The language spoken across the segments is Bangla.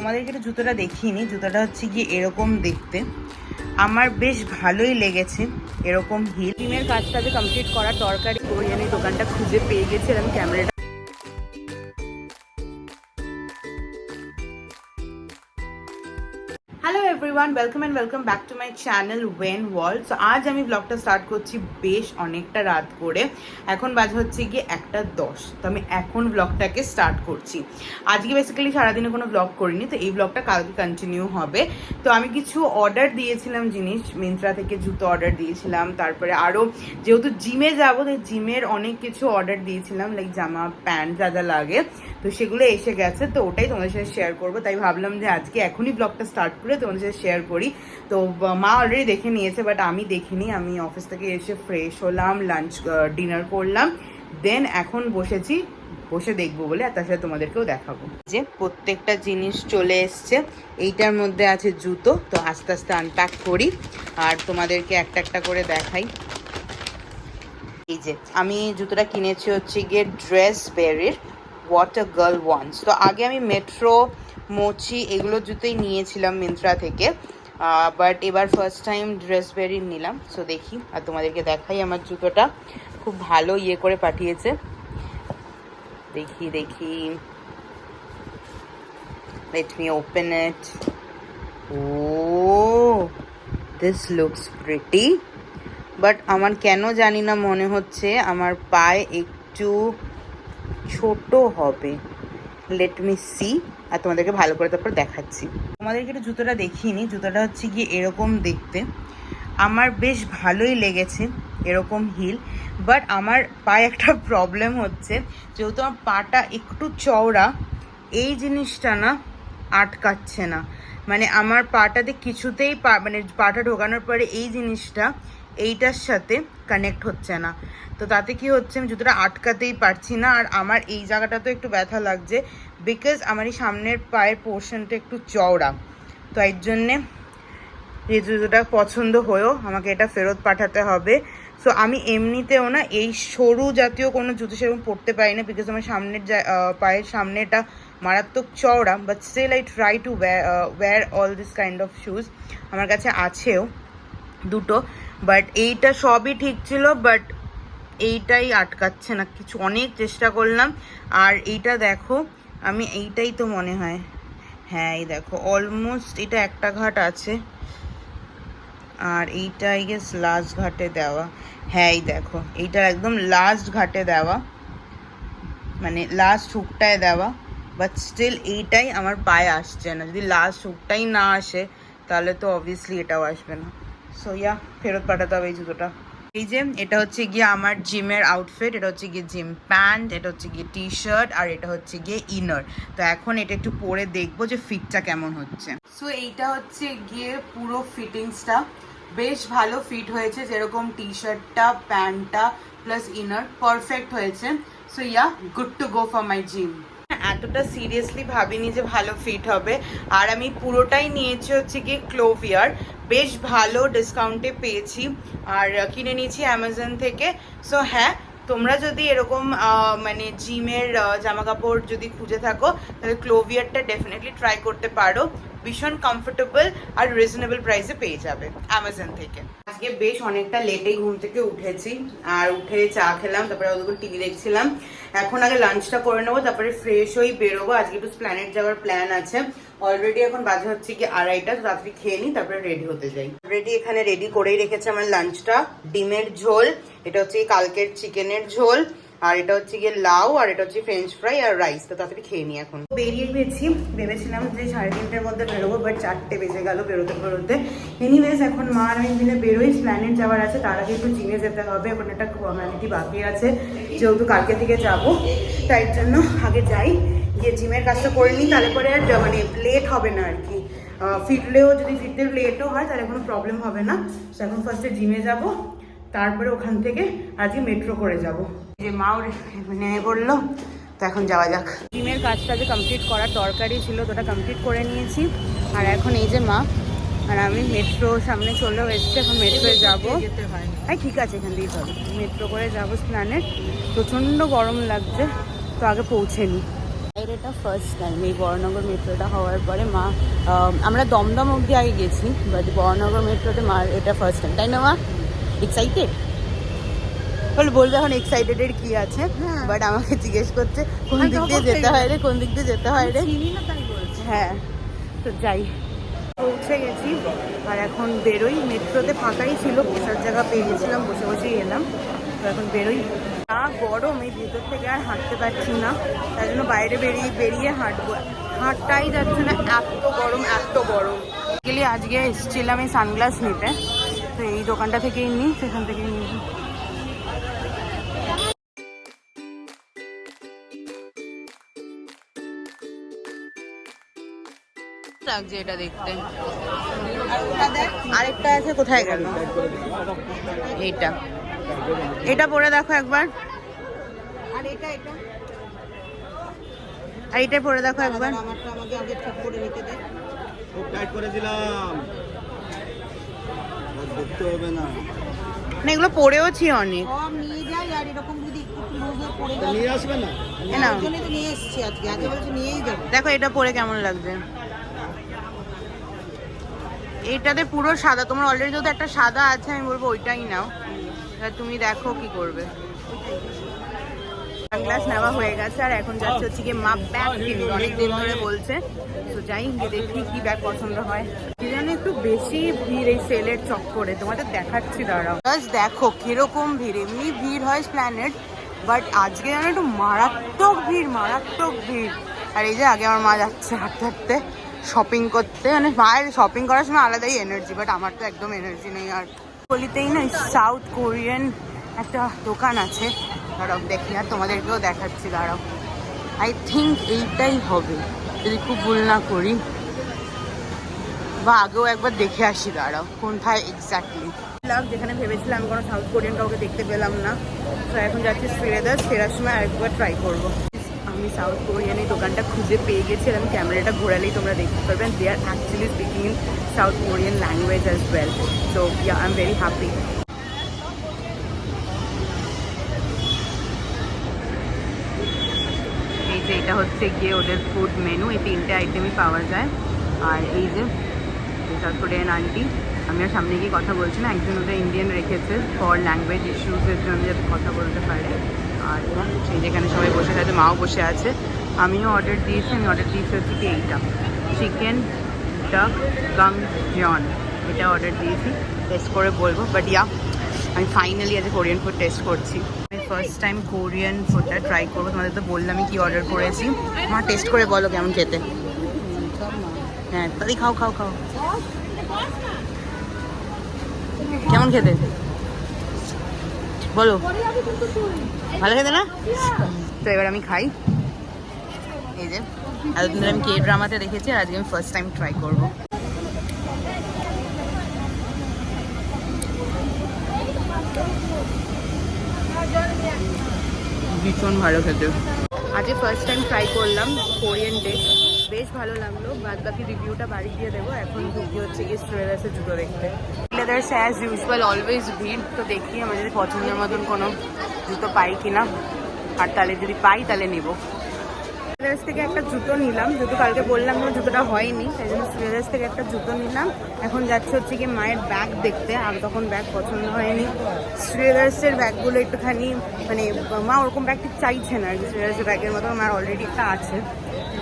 তোমাদেরকে একটু জুতোটা দেখিনি। জুতোটা হচ্ছে গিয়ে এরকম দেখতে, আমার বেশ ভালোই লেগেছে। এরকম হিল টিমের কাজটা যে কমপ্লিট করার দরকার, কোরিয়ান এই দোকানটা খুঁজে পেয়ে গেছিলাম। ক্যামেরাটা hello everyone, welcome back to my channel Owen world. So আজ আমি ব্লগটা স্টার্ট করছি বেশ অনেকটা রাত করে। এখন বাজে হচ্ছে গিয়ে 1:10। তো আমি এখন ব্লগটাকে স্টার্ট করছি। আজকে বেসিক্যালি সারাদিনে কোনো ব্লগ করিনি, তো এই ব্লগটা কালকে কন্টিনিউ হবে। তো আমি কিছু অর্ডার দিয়েছিলাম জিনিস, মিন্ত্রা থেকে জুতো অর্ডার দিয়েছিলাম। তারপরে আরও যেহেতু জিমে যাবো, তো জিমের অনেক কিছু অর্ডার দিয়েছিলাম, লাইক জামা প্যান্ট যা যা লাগে, তো সেগুলো এসে গেছে। তো ওটাই তোমাদের সাথে শেয়ার করবো। তাই ভাবলাম যে আজকে এখনই ব্লগটা স্টার্ট করে তোমাদের সাথে শেয়ার করি। তো মা অলরেডি দেখে নিয়েছে, বাট আমি দেখিনি। আমি অফিস থেকে এসে ফ্রেশ হলাম, লাঞ্চ ডিনার করলাম, দেন এখন বসে দেখবো বলে, আর তার সাথে তোমাদেরকেও দেখাবো যে প্রত্যেকটা জিনিস চলে এসছে। এইটার মধ্যে আছে জুতো। তো আস্তে আস্তে আনপ্যাক করি আর তোমাদেরকে একটা একটা করে দেখাই। এই যে আমি জুতোটা কিনেছি হচ্ছে গিয়ে ড্রেসবেরির হোয়াট আ গার্ল ওয়ান্টস। তো আগে আমি মেট্রো, মোচি এগুলো জুতোই নিয়েছিলাম মিন্ত্রা থেকে, বাট এবার ফার্স্ট টাইম ড্রেসবেরি নিলাম। সো দেখি আর তোমাদেরকে দেখাই। আমার জুতোটা খুব ভালো ইয়ে করে পাঠিয়েছে। দেখি let me open it. Oh, this looks pretty, but আমার কেন জানি না মনে হচ্ছে আমার পায়ে একটু ছোট হবে। লেট মি সি, আর তোমাদেরকে ভালো করে তারপর দেখাচ্ছি। তোমাদেরকে একটু জুতোটা দেখিনি। জুতোটা হচ্ছে গিয়ে এরকম দেখতে, আমার বেশ ভালোই লেগেছে। এরকম হিল, বাট আমার পায়ে একটা প্রবলেম হচ্ছে, যেহেতু আমার পাটা একটু চওড়া, এই জিনিসটা না আটকাচ্ছে না। মানে আমার পাটাতে কিছুতেই মানে পাটা ঢোকানোর পরে এই জিনিসটা এইটার সাথে কানেক্ট হচ্ছে না। তো তাতে কি হচ্ছে, আমি জুতোটা আটকাতেই পারছি না। আর আমার এই জায়গাটা তো একটু ব্যথা লাগছে, বিকজ আমার এই সামনের পায়ের পোর্শনটা একটু চওড়া। তো এর জন্যে এই জুতোটা পছন্দ হয়েও আমাকে এটা ফেরত পাঠাতে হবে। সো আমি এমনিতেও না এই সরু জাতীয় কোনো জুতো সেরকম পরতে পারি না, বিকজ আমার সামনের পায়ের সামনেটা মারাত্মক চওড়া। But still I try to wear all this kind of shoes. আমার কাছে আছেও দুটো, বাট এইটা সবই ঠিক ছিল, বাট এইটাই আটকাচ্ছে না। কিছু অনেক চেষ্টা করলাম। আর এইটা দেখো, আমি এইটাই তো মনে হয়, হ্যাঁ এই দেখো অলমোস্ট এটা একটা ঘাট আছে, আর এইটা আই গেস লাস্ট ঘাটে দেওয়া। হ্যাঁ এই দেখো, এইটা একদম লাস্ট ঘাটে দেওয়া, মানে লাস্ট হুকটায় দেওয়া। বাট স্টিল এইটাই আমার পায়ে আসছে না। যদি লাস্ট হুকটাই না আসে তাহলে তো অবভিয়াসলি এটাও আসবে না। সো ইয়া, ফেরত পাঠাতে হবে এই জুতোটা। এই যে এটা হচ্ছে গিয়ে আমার জিমের আউটফিট। এটা হচ্ছে গিয়ে জিম প্যান্ট, এটা হচ্ছে গিয়ে টি শার্ট, আর এটা হচ্ছে গিয়ে ইনার। তো এখন এটা একটু পরে দেখবো যে ফিটটা কেমন হচ্ছে। সো এইটা হচ্ছে গিয়ে পুরো ফিটিংসটা বেশ ভালো ফিট হয়েছে, যেরকম টি শার্টটা, প্যান্টটা প্লাস ইনার পারফেক্ট হয়েছে। So yeah, good to go for my gym. এতটা সিরিয়াসলি ভাবিনি যে ভালো ফিট হবে। আর আমি পুরোটাই নিয়েছি হচ্ছে গিয়ে ক্লোভিয়ার, বেশ ভালো ডিসকাউন্টে পেয়েছি, আর কিনে নিয়েছি অ্যামাজন থেকে। সো হ্যাঁ, তোমরা যদি এরকম মানে জিমের জামা কাপড় যদি খুঁজে থাকো, তাহলে ক্লোভিয়ারটা ডেফিনেটলি ট্রাই করতে পারো। ভীষণ কমফোর্টেবল আর রিজনেবল প্রাইসে পেয়ে যাবে অ্যামাজন থেকে। আজকে বেশ অনেকটা লেটেই ঘুম থেকে উঠেছি, আর উঠে চা খেলাম, তারপরে ওদের টিভি দেখছিলাম। এখন আগে লাঞ্চটা করে নেবো, তারপরে ফ্রেশ হয়ে বেরোবো। আজকে একটু প্ল্যানেট যাওয়ার প্ল্যান আছে। অলরেডি এখন বাজে হচ্ছে কি 2:30, রাত্রি খেয়ে নিই, তারপরে রেডি হতে যাই। অলরেডি এখানে রেডি করেই রেখেছে আমার লাঞ্চটা। ডিমের ঝোল, এটা হচ্ছে কালকের চিকেনের ঝোল, আর এটা হচ্ছে গিয়ে লাউ, আর এটা হচ্ছে ফ্রেঞ্চ ফ্রাই আর রাইস। তো তাড়াতাড়ি খেয়ে নিই। এখন বেরিয়ে গেছি, ভেবেছিলাম যে 3:30টার মধ্যে বেরোবো, বাট 4টে বেজে গেল বেরোতে। এনিওয়েজ এখন মা আর আমি মিলে বেরোই। প্ল্যানেট যাওয়ার আছে, তার আগে একটু জিমে যেতে হবে। এখন একটা ফর্মালিটি বাকি আছে, যেহেতু কালকে থেকে যাবো, তাই জন্য আগে যাই, গিয়ে জিমের কাজটা করে নিই। তাহলে পরে আর মানে লেট হবে না আর কি। যদি ফিরতে লেটও হয় তাহলে কোনো প্রবলেম হবে না। তো এখন ফার্স্টে জিমে যাব, তারপরে ওখান থেকে আজকে মেট্রো করে যাব। যে মাও নেমে পড়লো, তো এখন যাওয়া যাক। জিমের কাজটা যে কমপ্লিট করার দরকারই ছিল, তো ওটা কমপ্লিট করে নিয়েছি। আর এখন এই যে মা আর আমি মেট্রো সামনে চলেও এসছি। এখন মেট্রোয় যাবো। হ্যাঁ ঠিক আছে, এখান দিয়েই চলো, মেট্রো করে যাবো প্ল্যানেট। প্রচণ্ড গরম লাগছে, তো আগে পৌঁছে নিই। এটা ফার্স্ট টাইম এই বড়নগর মেট্রোটা হওয়ার পরে মা আমরা দমদম অবধি আগে গেছি, বাট বড়নগর মেট্রোতে মা এটা ফার্স্ট টাইম, তাই না মা? এক্সাইটেড বলবে এখন এক্সাইটেডের কি আছে, বাট আমাকে জিজ্ঞেস করছে কোন দিক দিয়ে যেতে হয় রে, কোন দিক দিয়ে যেতে হয় রে। হ্যাঁ, তো যাই, পৌঁছে গেছি আর এখন বেরোই। মেট্রোতে ফাঁকাই ছিল, বসার জায়গা পেয়ে গেছিলাম, বসে বসেই এলাম। তো এখন বেরোই। গরম, এই ভেতর থেকে আর হাঁটতে পারছি না, তাই জন্য বাইরে বেরিয়ে হাঁটবো। হাঁটটাই যাচ্ছে না, এত গরম এত গরম। গেলে আজকে এসেছিলাম এই সানগ্লাস নিতে, তো এই দোকানটা থেকেই নিই, সেখান থেকেই নিই। লাগছে এটা দেখতে। আরেকটা আছে, কোথায় গেল? এইটা, এটা পরে দেখো একবার। আর এটা আর এটা পরে দেখো একবার। আমারটা আমাকে আগে ঠিক করে নিতে দে। খুব টাইট করে দিলাম, দেখতে হবে না। না, এগুলো পরেওছি অনেক। সব নিয়ে যাই, আর এরকম যদি একটু লুজে পরে যায় নিয়ে আসবে না। না, ওই জন্যই তো নিয়ে এসেছি আজকে, আগে বলছি নিয়েই যাবো। দেখো এটা পরে কেমন লাগছে। এটাতে পুরো সাদা, তোমার অলরেডি যেহেতু একটা সাদা আছে, আমি বলবো ওইটাই নাও। তুমি দেখো কি করবে। সানগ্লাস নেওয়া হয়ে গেছে আর এখন যাচ্ছে হচ্ছে কি মা ব্যাগ কিনবে, অনেকদিন ধরে বলছে। তো যাই গিয়ে দেখি কি ব্যাগ পছন্দ হয়। কি জানো একটু বেশি ভিড় এই সেলের চক্করে, তোমাদের দেখাচ্ছি দাঁড়াও। জাস্ট দেখো কিরকম ভিড়, এমনি ভিড় হয় প্ল্যানেট, বাট আজকে জানো একটু মারাত্মক ভিড়, মারাত্মক ভিড়। আর এই যে আগে আমার মা যাচ্ছে হাঁটতে হাঁটতে শপিং করতে, মানে মায়ের শপিং করার সময় আলাদাই এনার্জি, বাট আমার তো একদম এনার্জি নেই। আর গলিতেই না সাউথ কোরিয়ান একটা দোকান আছে, দাঁড়াও দেখি, আর তোমাদেরকেও দেখাচ্ছি দাঁড়াও। আই থিঙ্ক এইটাই হবে যদি খুব ভুল না করি, বা আগেও একবার দেখে আসি, দাঁড়াও কোনটায় এক্স্যাক্টলি। যেখানে ভেবেছিলাম আমি কোনো সাউথ কোরিয়ান কাউকে দেখতে পেলাম না, তো এখন যাচ্ছি শ্রীলেদার্স, ফেরার সময় আরেকবার ট্রাই করবো। আমি সাউথ কোরিয়ান এই দোকানটা খুঁজে পেয়ে গেছি, আমি ক্যামেরাটা ঘোরালেই তোমরা দেখতে পারবেন। They are actually speaking in South Korean language as well, so yeah I am very happy. এই যে এটা হচ্ছে গিয়ে ওদের ফুড মেনু, এই তিনটে আইটেমই পাওয়া যায়। আর এই যে সাউথ কোরিয়ান আন্টি, আমি আর সামনে গিয়ে কথা বলছি না, একজন ওদের ইন্ডিয়ান রেখেছে ফর ল্যাঙ্গুয়েজ ইস্যুসের জন্য যাতে কথা বলতে পারে। আর সেই যেখানে সবাই বসে আছে, মাও বসে আছে, আমিও অর্ডার দিয়েছি। আমি অর্ডার দিয়েছি হচ্ছে কি এইটা, চিকেন ডাক গাং জন, এটা অর্ডার দিয়েছি। টেস্ট করে বলবো, বাট ইয়া আমি ফাইনালি আজ কোরিয়ান ফুড টেস্ট করছি। আমি ফার্স্ট টাইম কোরিয়ান ফুডটা ট্রাই করবো। তোমাদের তো বললাম আমি কি অর্ডার করেছি, মা টেস্ট করে বলো কেমন খেতে। হ্যাঁ তাই খাও খাও খাও, কেমন খেতে বলো, ভালো খেতে না? তো এবার আমি খাই। এই যে এতদিন আমি কে ড্রামাতে দেখেছি, আর আজকে আমি ফার্স্ট টাইম ট্রাই করবো। ভীষণ ভালো খেতে, আজকে ফার্স্ট টাইম ট্রাই করলাম কোরিয়ান ডিশ, বেশ ভালো লাগলো। বাদ বাকি রিভিউটা বাড়ি দিয়ে দেবো। এখন ঢুকি হচ্ছে গিয়ে শ্রীলেদার্সের জুতো দেখতে। শ্রীলেদার্সে অ্যাজ ইউজুয়াল অলওয়েজ ভিড়, তো দেখি আমার যদি পছন্দের মতন কোনো জুতো পাই কিনা, আর তাহলে যদি পাই তাহলে নেবো। শ্রীলেদার্স থেকে একটা জুতো নিলাম, যেহেতু কালকে বললাম না জুতোটা হয়নি, তাই জন্য শ্রীলেদার্স থেকে একটা জুতো নিলাম। এখন যাচ্ছে হচ্ছে গিয়ে মায়ের ব্যাগ দেখতে, আর তখন ব্যাগ পছন্দ হয়নি। শ্রীলেদার্সের ব্যাগগুলো একটুখানি মানে মা ওরকম ব্যাগ ঠিক চাইছে না আর কি, শ্রীলেদার্সের ব্যাগের মতো আমার অলরেডি একটা আছে,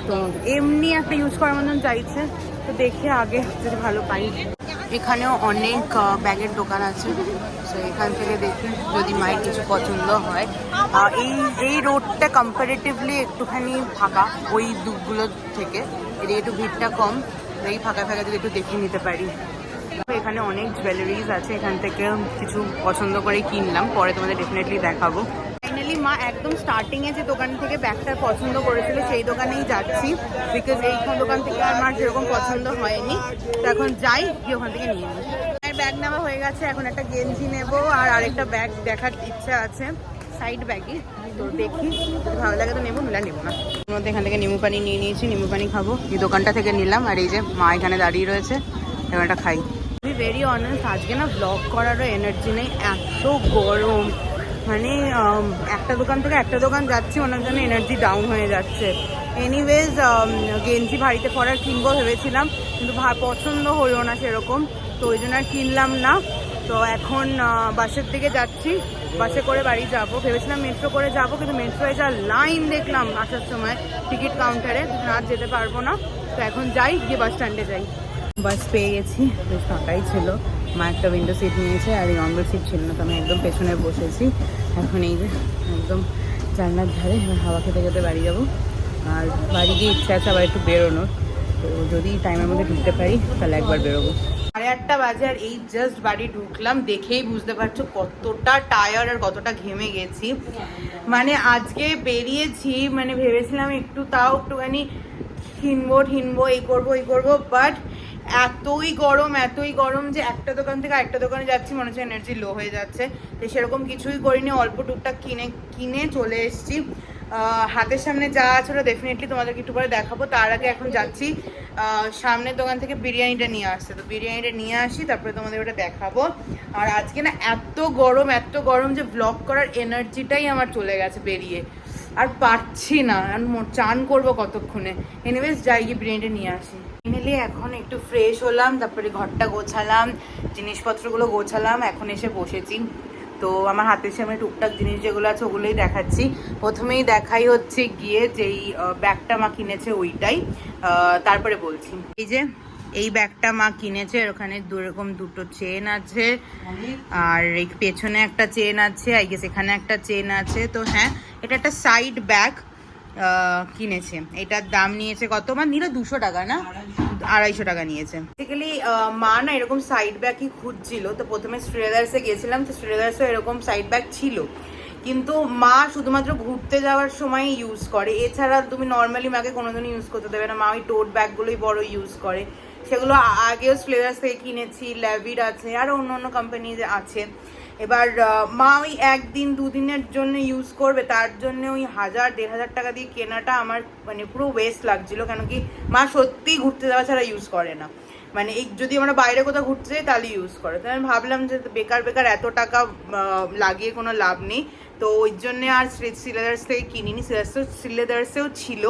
তো এমনি একটা ইউজ করার মতন চাইছে। তো দেখে আগে যদি ভালো পাই। এখানেও অনেক ব্যাগের দোকান আছে, তো এখান থেকে দেখি যদি মায়ের কিছু পছন্দ হয়। এই রোডটা কম্পারেটিভলি একটুখানি ফাঁকা ওই দুগুলো থেকে, এদিকে একটু ভিড়টা কম, এই ফাঁকা ফাঁকা যদি একটু দেখে নিতে পারি। এখানে অনেক জুয়েলারিজ আছে, এখান থেকে কিছু পছন্দ করে কিনলাম, পরে তোমাদের ডেফিনেটলি দেখাবো। ফাইনালি মা একদম স্টার্টিংয়ে যে দোকান থেকে ব্যাগটা পছন্দ করেছিল সেই দোকানেই যাচ্ছি, বিকজ এইখান দোকান থেকে আমার যেরকম পছন্দ হয়নি, তো এখন যাই গিয়ে ওখান থেকে নিয়ে নিই। ব্যাগ নেওয়া হয়ে গেছে, এখন একটা গেঞ্জি নেবো আর আরেকটা ব্যাগ দেখার ইচ্ছা আছে, সাইড ব্যাগই, তো দেখি যদি ভালো লাগে তো নেবো, নিলে নেবো না। ওর মধ্যে এখান থেকে নিম্বু পানি নিয়ে নিয়েছি, নিম্বু পানি খাবো, এই দোকানটা থেকে নিলাম। আর এই যে মা এখানে দাঁড়িয়ে রয়েছে, এবার একটা খাই। আমি ভেরি অনেস্ট, আজকে না ব্লগ করারও এনার্জি নেই, এত গরম, মানে একটা দোকান থেকে একটা দোকান যাচ্ছি, ওনার জন্য এনার্জি ডাউন হয়ে যাচ্ছে। এনিওয়েজ গেঞ্জি ভারীতে পরার কিনবো ভেবেছিলাম, কিন্তু পছন্দ হলো না সেরকম, তো ওই জন্য আর কিনলাম না। তো এখন বাসের দিকে যাচ্ছি, বাসে করে বাড়ি যাব। ভেবেছিলাম মেট্রো করে যাব, কিন্তু মেট্রোয় যা লাইন দেখলাম আসার সময় টিকিট কাউন্টারে, আর যেতে পারবো না। তো এখন যাই, গিয়ে বাস স্ট্যান্ডে যাই। বাস পেয়ে গেছি, বেশ ফাঁকাই ছিল। মা একটা উইন্ডো সিট নিয়েছে আর এই অন্ডার সিট ছিল না, তো আমি একদম পেছনে বসেছি। এখন এই যে একদম জানলার ধারে, এবার হাওয়া খেতে খেতে বাড়ি যাবো। আর বাড়ি গিয়ে ইচ্ছা আছে আবার একটু বেরোনোর, তো যদি টাইমের মধ্যে ঢুকতে পারি তাহলে একবার বেরোবো। 8:30 বাজে আর এই জাস্ট বাড়ি ঢুকলাম, দেখেই বুঝতে পারছো কতটা টায়ার্ড আর কতটা ঘেমে গেছি। মানে আজকে বেরিয়েছি, মানে ভেবেছিলাম একটু তাও একটুখানি ঠিনবো এই করবো, বাট এতই গরম যে একটা দোকান থেকে একটা দোকানে যাচ্ছি, মনে হচ্ছে এনার্জি লো হয়ে যাচ্ছে। তো সেরকম কিছুই করিনি, অল্প টুকটাক কিনে চলে এসেছি। হাতের সামনে যা আছে ওটা ডেফিনেটলি তোমাদেরকে একটু পরে দেখাবো। তার আগে এখন যাচ্ছি সামনের দোকান থেকে বিরিয়ানিটা নিয়ে আসছে, তো বিরিয়ানিটা নিয়ে আসি, তারপরে তোমাদের ওটা দেখাবো। আর আজকে না এত গরম যে ব্লগ করার এনার্জিটাই আমার চলে গেছে বেরিয়ে, আর পারছি না। আর চান করবো কতক্ষণে। এনিওয়েজ যাই, গিয়ে বিরিয়ানিটা নিয়ে আসি। ফাইনালি এখন একটু ফ্রেশ হলাম, তারপরে ঘরটা গোছালাম, জিনিসপত্রগুলো গোছালাম, এখন এসে বসেছি। তো আমার হাতের সামনে টুকটাক জিনিস যেগুলো আছে ওগুলোই দেখাচ্ছি। প্রথমেই দেখাই হচ্ছে গিয়ে যেই ব্যাগটা মা কিনেছে ওইটাই, তারপরে বলছি। এই ব্যাগটা মা কিনেছে, ওখানে দুটো চেন আছে, আর এই পেছনে একটা চেন আছে, আই গেস এখানে একটা চেন আছে। তো হ্যাঁ, এটা একটা সাইড ব্যাগ কিনেছে। এটার দাম নিয়েছে কত? মা নিল 200 টাকা না 250 টাকা নিয়েছে। বেসিক্যালি মা না এরকম সাইড ব্যাগই খুঁজছিল, তো প্রথমে শ্রীলেদার্সে গেছিলাম, তো শ্রীলেদার্সে এরকম সাইড ব্যাগ ছিল, কিন্তু মা শুধুমাত্র ঘুরতে যাওয়ার সময় ইউজ করে, এছাড়া তুমি নর্মালি মাকে কোনোদিনই ইউজ করতে দেবে না। মা ওই টোট ব্যাগগুলোই বড় ইউজ করে, সেগুলো আগেও শ্রীলেদার্স থেকে কিনেছি, ল্যাভিড আছে, আর অন্য কোম্পানি আছে। এবার মা ওই 1-দিন 2 দিনের জন্য ইউজ করবে, তার জন্য ওই 1000-1500 টাকা দিয়ে কেনাটা আমার মানে পুরো ওয়েস্ট লাগছিল, কেন কি মা সত্যিই ঘুরতে যাওয়া ছাড়া ইউজ করে না। মানে এই যদি আমরা বাইরে কোথাও ঘুরতে যাই তাহলে ইউজ করে। তো আমি ভাবলাম যে বেকার এত টাকা লাগিয়ে কোনো লাভ নেই, তো ওই জন্যে আর শ্রীলেদার্স থেকে কিনিনি। শ্রীলেদার্সেও ছিল,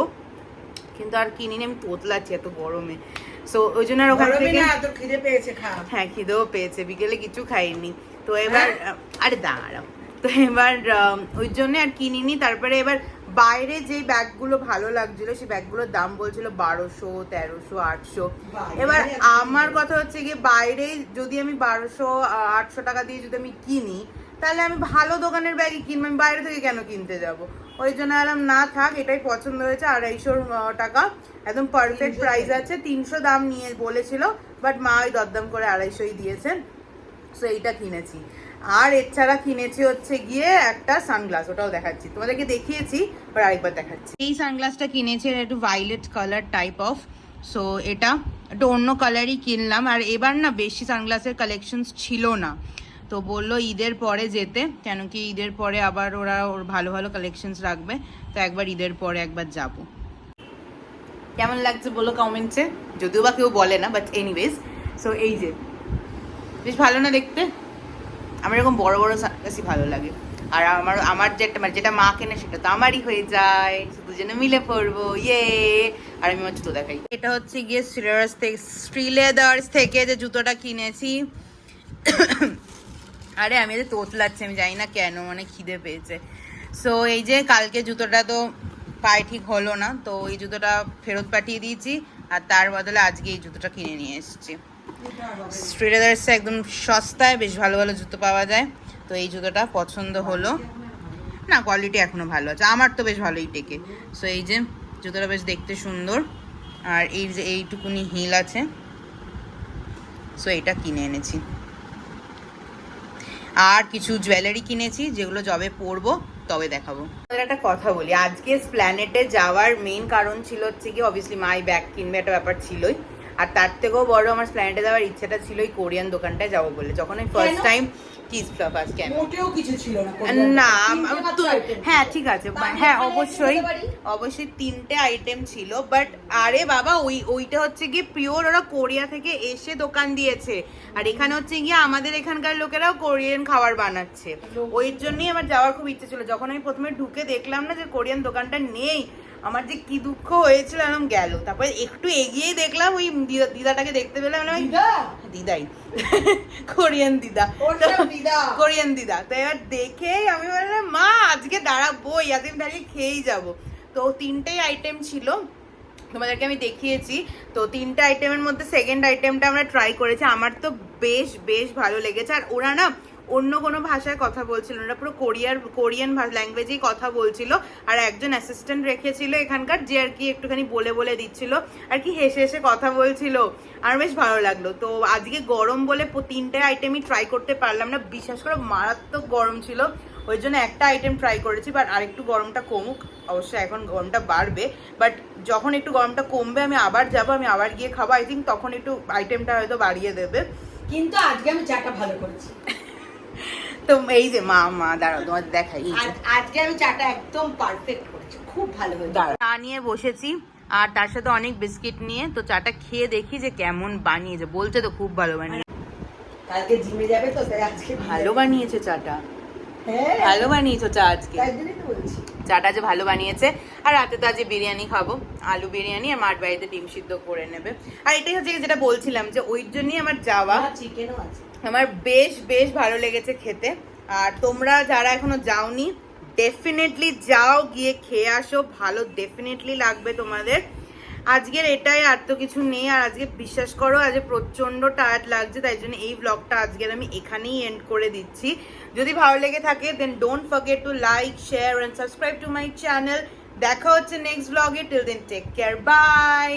কিন্তু আর কিনিনি, আমি তোতলাচ্ছি এত গরমে। সো ওই জন্য আর ওখান থেকে খিদে পেয়েছে, হ্যাঁ খিদেও পেয়েছে, বিকেলে কিছু খাইনি। তো এবার আরে দাঁড়াও, তো এবার ওই জন্য আর কিনিনি। তারপরে এবার বাইরে যে ব্যাগগুলো ভালো লাগছিল সেই ব্যাগগুলোর দাম বলছিল 1200, 1300, 800। এবার আমার কথা হচ্ছে গিয়ে বাইরে যদি আমি 1200-800 টাকা দিয়ে যদি আমি কিনি, তাহলে আমি ভালো দোকানের ব্যাগই কিনবো, আমি বাইরে থেকে কেন কিনতে যাব? ওই জন্য বললাম না থাক, এটাই পছন্দ হয়েছে। 250 টাকা একদম পারফেক্ট প্রাইস আছে। 300 দাম নিয়ে বলেছিল, বাট মা ওই দরদাম করে 250 দিয়েছে। সো এইটা কিনেছি। আর এছাড়া কিনেছি হচ্ছে গিয়ে একটা সানগ্লাস, ওটাও দেখাচ্ছি, তোমাদেরকে দেখিয়েছি বাট আরেকবার দেখাচ্ছি। এই সানগ্লাসটা কিনেছি, এটা একটু violet colour type of. So এটা একটু অন্য কালারই কিনলাম। আর এবার না বেশি সানগ্লাসের কালেকশনস ছিল না, তো বললো ঈদের পরে যেতে, কেন কি ঈদের পরে আবার ওর ভালো কালেকশনস রাখবে, তো একবার ঈদের পরে একবার যাব। কেমন লাগছে বলো কমেন্টসে, যদিও বা কেউ বলে না, বাট এনিওয়েজ। সো এই যে বেশ ভালো না দেখতে? আমার এরকম বড় সানগ্লাসই ভালো লাগে। আর আমার যেটা মা কেনে সেটা তো আমারই হয়ে যায়, দুজনে মিলে পরবো, ইয়ে। আর আমি আমার জুতো দেখাই, এটা হচ্ছে গিয়ে শ্রীলেদার্স থেকে যে জুতোটা কিনেছি। আরে আমি যে তোতলাচ্ছি, আমি জানি না কেন, মানে খিদে পেয়েছে। সো এই যে কালকে জুতোটা তো পায়ে ঠিক হলো না, তো এই জুতোটা ফেরত পাঠিয়ে দিয়েছি, আর তার বদলে আজকে এই জুতোটা কিনে নিয়ে এসেছি। শ্রীলেদার্সে একদম সস্তায় বেশ ভালো জুতো পাওয়া যায়, তো এই জুতোটা পছন্দ হলো। না কোয়ালিটি এখনো ভালো আছে, আমার তো বেশ ভালোই টেকে। সো এই যে জুতোটা বেশ দেখতে সুন্দর, আর এই যে এইটুকুনি হিল আছে, সো এটা কিনে এনেছি। আর কিছু জুয়েলারি কিনেছি, যেগুলো যবে পরবো তবে দেখাবো। একটা কথা বলি, আজকে স্প্ল্যানেটে যাওয়ার মেইন কারণ ছিল হচ্ছে কি, অবভিয়াসলি মাই ব্যাগ কিনবে, একটা ব্যাপার ছিলই। আর তার থেকেও বড় আমার স্প্ল্যানেটে যাওয়ার ইচ্ছাটা ছিল ওই কোরিয়ান দোকানটায় যাবো বলে। যখন আমি ফার্স্ট টাইম হ্যাঁ ঠিক আছে, হ্যাঁ অবশ্যই 3টে আইটেম ছিল, বাট আরে বাবা ওইটা হচ্ছে গিয়ে পিওর ওরা কোরিয়া থেকে এসে দোকান দিয়েছে, আর এখানে হচ্ছে গিয়ে আমাদের এখানকার লোকেরাও কোরিয়ান খাবার বানাচ্ছে, ওই জন্যই আমার যাওয়ার খুব ইচ্ছে ছিল। যখন আমি প্রথমে ঢুকে দেখলাম না যে কোরিয়ান দোকানটা নেই, আমার যে কি দুঃখ হয়েছিল এরকম গেল। তারপরে একটু এগিয়েই দেখলাম ওই দিদাটাকে দেখতে পেলাম, দিদাই কোরিয়ান দিদা, কোরিয়ান দিদা। তো এবার দেখে আমি বললাম মা আজকে দাঁড়াবোই, আজকে আমি দাঁড়িয়ে খেয়েই যাবো। তো 3টেই আইটেম ছিল, তোমাদেরকে আমি দেখিয়েছি। তো 3টে আইটেমের মধ্যে সেকেন্ড আইটেমটা আমরা ট্রাই করেছি, আমার তো বেশ বেশ ভালো লেগেছে। আর ওরা না অন্য কোনো ভাষায় কথা বলছিল, ওরা পুরো কোরিয়ান ল্যাঙ্গুয়েজেই কথা বলছিল। আর একজন অ্যাসিস্ট্যান্ট রেখেছিল এখানকার, যে আর কি একটুখানি বলে বলে দিচ্ছিল আর কি, হেসে হেসে কথা বলছিল, আর বেশ ভালো লাগলো। তো আজকে গরম বলে 3টে আইটেমই ট্রাই করতে পারলাম না, বিশেষ করে মারাত্মক গরম ছিল, ওই জন্য একটা আইটেম ট্রাই করেছি। বাট আরেকটু গরমটা কমুক, অবশ্যই এখন গরমটা বাড়বে, বাট যখন একটু গরমটা কমবে আমি আবার যাবো, আমি আবার গিয়ে খাবো। আই থিঙ্ক তখন একটু আইটেমটা হয়তো বাড়িয়ে দেবে। কিন্তু আজকে আমি চাটা ভালো করেছি। তো এই যে মা দাঁড়াও তোমাদের দেখাই, আজকে আমি চাটা একদম পারফেক্ট করেছি, খুব ভালো হয়েছে। চা নিয়ে বসেছি আর তার সাথে অনেক বিস্কিট নিয়ে। তো চাটা খেয়ে দেখি যে কেমন বানিয়েছে, বলছে তো খুব ভালো বানিয়েছে। কালকে জিমে যাবে তো, তাই আজকে ভালো বানিয়েছে চাটা, হ্যাঁ ভালো বানিয়েছো চা আজকে, তাই জন্যই তো বলছি চাটা যে ভালো বানিয়েছে। আর রাতে তো আজকে বিরিয়ানি খাবো, আলু বিরিয়ানি, আর মাঠ বাড়িতে ডিম সিদ্ধ করে নেবে। আর এটাই হচ্ছে যেটা বলছিলাম যে ওই জন্যই আমার যাওয়া, চিকেনও আছে, আমার বেশ বেশ ভালো লেগেছে খেতে। আর তোমরা যারা এখনো যাওনি ডেফিনেটলি যাও, গিয়ে খেয়ে আসো, ভালো ডেফিনেটলি লাগবে তোমাদের। আজকের এটাই, আর তো কিছু নেই। আর আজকে বিশ্বাস করো আজকে প্রচন্ড টায়ার্ড লাগছে, তাই জন্য এই ব্লগটা আজকের আমি এখানেই এন্ড করে দিচ্ছি। যদি ভালো লেগে থাকে then don't forget to like, share and subscribe to my channel. দেখা হচ্ছে নেক্সট ব্লগে, till then take care, by.